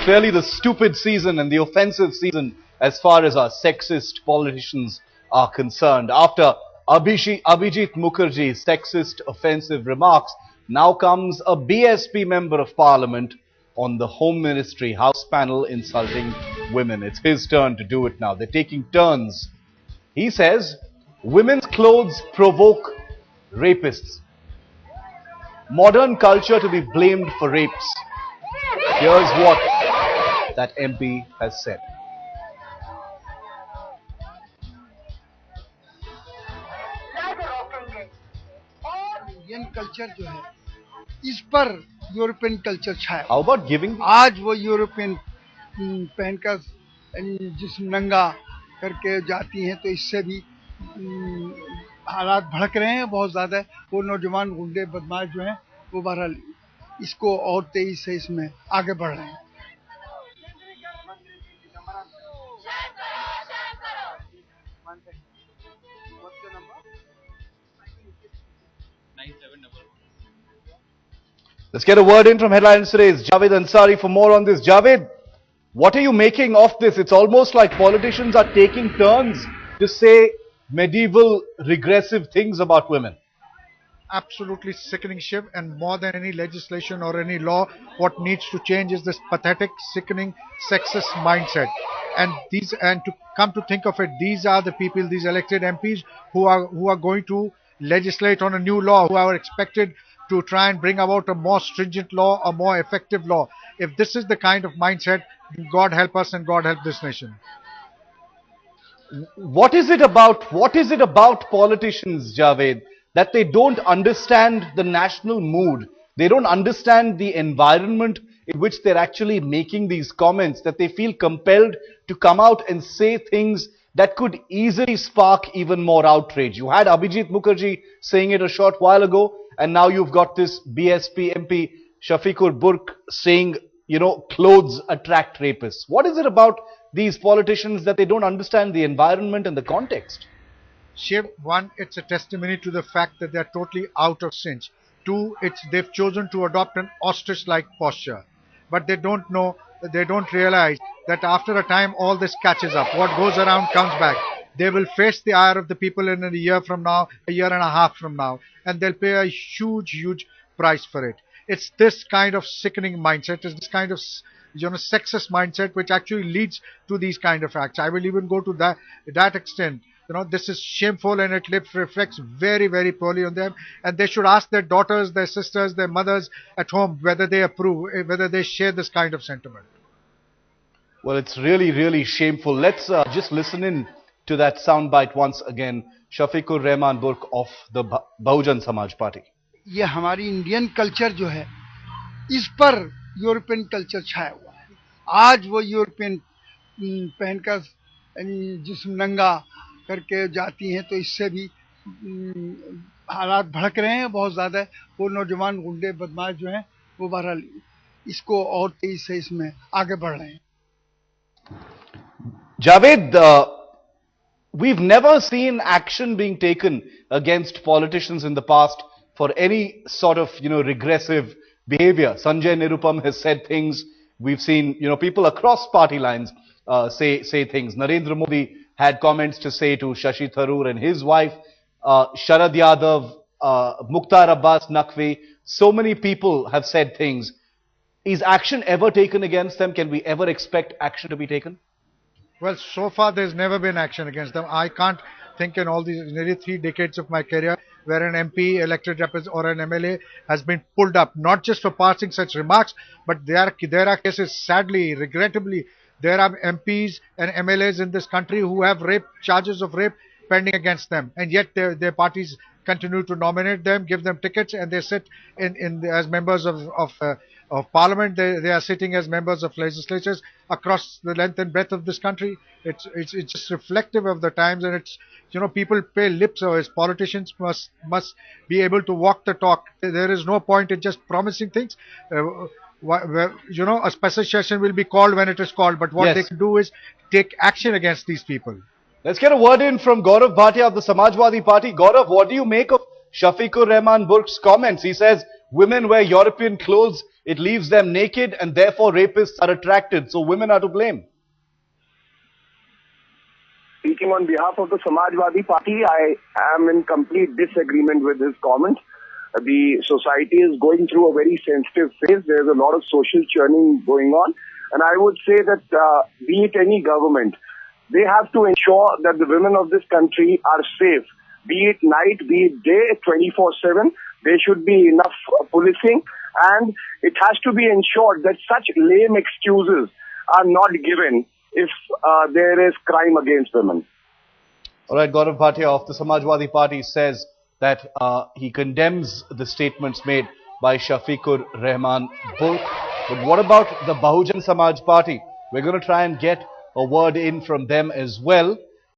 It's really the stupid season and the offensive season as far as our sexist politicians are concerned. After Abhijit Mukherjee's sexist offensive remarks, now comes a BSP member of parliament on the Home Ministry House panel insulting women. It's his turn to do it now. They're taking turns. He says, women's clothes provoke rapists. Modern culture to be blamed for rapes. Here's what that MP has said. Indian culture जो है इस पर European culture Chhaya. How about giving? आज वो European पहनकर जिस्म नंगा करके जाती हैं तो इससे भी हालात भड़क रहे हैं बहुत ज़्यादा। वो नौजवान गुंडे बदमाश जो हैं वो बहरहाल इसको और तेजी से इसमें आगे बढ़ रहे हैं। Let's get a word in from Headlines Today's Javed Ansari for more on this. Javed, what are you making of this? It's almost like politicians are taking turns to say medieval regressive things about women. Absolutely sickening, Shiv, and more than any legislation or any law, what needs to change is this pathetic, sickening, sexist mindset. And to come to think of it, these are the people, these elected MPs who are going to legislate on a new law, who are expected to try and bring about a more stringent law, a more effective law. If this is the kind of mindset, God help us and God help this nation. What is it about politicians, Javed, that they don't understand the national mood? They don't understand the environment in which they're actually making these comments, that they feel compelled to come out and say things that could easily spark even more outrage. You had Abhijit Mukherjee saying it a short while ago, and now you've got this BSP MP Shafiqur Burq saying, clothes attract rapists. What is it about these politicians that they don't understand the environment and the context? Shiv, one, it's a testimony to the fact that they're totally out of sync. Two, they've chosen to adopt an ostrich-like posture. But they don't realize that after a time all this catches up. What goes around comes back. They will face the ire of the people in a year from now, a year and a half from now, and they'll pay a huge, huge price for it. It's this kind of sickening mindset, it's this kind of sexist mindset which actually leads to these kind of acts. I will even go to that extent. This is shameful and it reflects very, very poorly on them. And they should ask their daughters, their sisters, their mothers at home whether they approve, whether they share this kind of sentiment. Well, it's really, really shameful. Let's just listen in to that soundbite once again. Shafiqur Rahman Burq of the Bahujan Samaj Party. ये हमारी Indian culture जो है इस पर European culture छाया हुआ है। आज वो यूरोपियन पहनकर जिस्म नंगा करके जाती हैं तो इससे भी हालात भड़क रहे हैं बहुत ज़्यादा। वो नौजवान गुंडे बदमाश जो हैं वो बहरहाल इसको और तेजी से इसमें आगे बढ़ रहे हैं। Javed, we've never seen action being taken against politicians in the past for any sort of, regressive behavior. Sanjay Nirupam has said things. We've seen, people across party lines say things. Narendra Modi had comments to say to Shashi Tharoor and his wife. Sharad Yadav, Mukhtar Abbas Naqvi. So many people have said things. Is action ever taken against them? Can we ever expect action to be taken? Well, so far there's never been action against them. I can't think in all these nearly 3 decades of my career where an MP, elected representative or an MLA has been pulled up, not just for passing such remarks, but there are cases, sadly, regrettably, there are MPs and MLAs in this country who have charges of rape pending against them, and yet their parties continue to nominate them, give them tickets, and they sit as members of parliament. They are sitting as members of legislatures across the length and breadth of this country. It's just reflective of the times, and it's people pay lip service. Politicians must be able to walk the talk. There is no point in just promising things. A special session will be called when it is called, but what they can do is take action against these people. Let's get a word in from Gaurav Bhatia of the Samajwadi Party. Gaurav, what do you make of Shafiqur Rahman Burq's comments? He says women wear European clothes it leaves them naked and therefore rapists are attracted. So women are to blame. Speaking on behalf of the Samajwadi Party, I am in complete disagreement with his comments. The society is going through a very sensitive phase. There's a lot of social churning going on. And I would say that be it any government, they have to ensure that the women of this country are safe. Be it night, be it day, 24/7. There should be enough policing. And it has to be ensured that such lame excuses are not given if there is crime against women. All right, Gaurav Bhatia of the Samajwadi Party says that he condemns the statements made by Shafiqur Rahman both. But what about the Bahujan Samaj Party? We're going to try and get a word in from them as well.